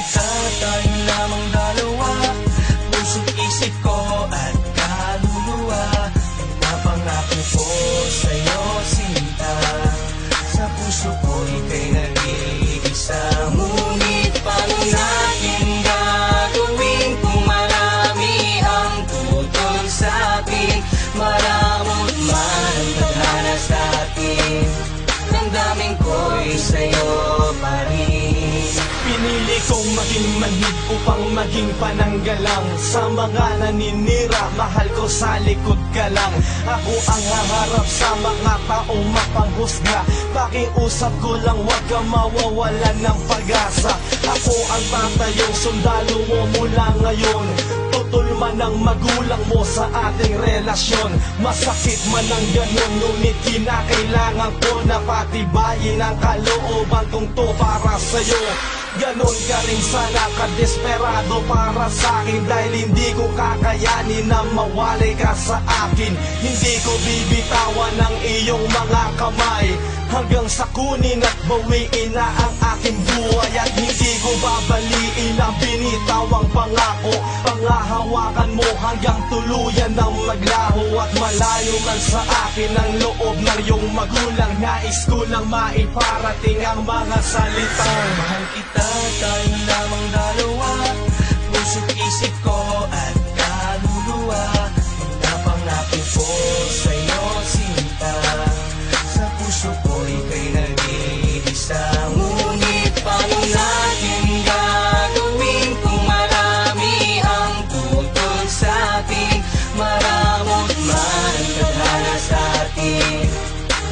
kita, tayo lamang dalawa. Puso't isip ko at kaluluwa, pinapangako ko sa'yo sinta. Sa puso ko ika'y nag-iisa, ngunit paano natin gagawin kung marami ang tutol sa'tin? Maramot man ang tadhana sa'tin, damdamin ko'y sa'yo pa rin. Pinili kong maging manhid upang maging pananggalang sa mga naninira, mahal ko sa likod ka lang. Ako ang haharap sa mga taong mapanghusga, pakiusap ko lang huwag ka mawawalan ng pag-asa. Ako ang tatayong sundalo mo mula ngayon, tutol man ang magulang mo sa ating relasyon. Masakit man ang ganun, ngunit kinakailangan ko na patibayin ang kalooban kong to para sa'yo. Ganon ka rin sana kadesperado para sa'kin, dahil hindi ko kakayanin na mawalay ka sa akin. Hindi ko bibitawan ang iyong mga kamay hanggang sa kunin at bawiin na ang aking buhay. At hindi ko babaliin ang binitawang pangako, pangahawakan mo hanggang tuluyan ng maglaho. At malayo man sa akin ang loob ng iyong magulang, nais ko lang maiparating ang mga salitang mahal kita, tayo lamang dalawa. Puso't isip ko at kaluluwa, pinapangako ko sa'yo sinta. Sa puso ko ika'y nag-iisa, ngunit paano natin gagawin kung marami ang tutol sa'tin? Maramot man ang tadhana sa'tin,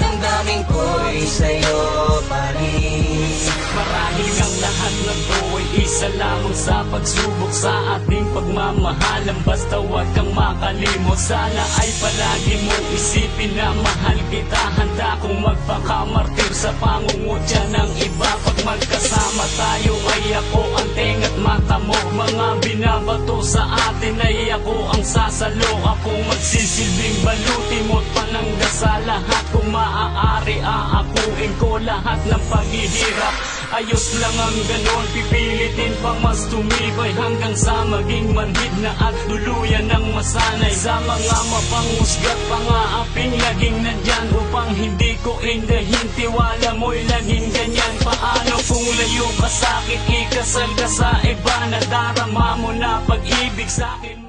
damdamin ko'y sa'yo pa rin. Marahil ang lahat ng to ay isa lamang sa pagsubok sa ating pagmamahalan. Basta huwag kang makalimot, sana ay palagi mong isipin na mahal kita. Handa kong magpakamartir sa pangungutya ng iba. Pag magkasama tayo ay ako ang tenga't mata mo. Mga binabato sa atin ay ako ang sasalo. Akong magsisilbing baluti mo't panangga sa lahat. Kung maaari aakuin ko lahat ng paghihirap. Ayos lang ang ganon, pipilitin pang mas tumibay hanggang sa maging manhid na at tuluyan ng masanay. Sa mga mapanghusga't pangaaping laging nandyan upang hindi ko indahin, tiwala mo'y laging ganyan. Paano kung layo ka sa'kin, ikasal ka sa iba, nadarama mo na pag-ibig sa'kin?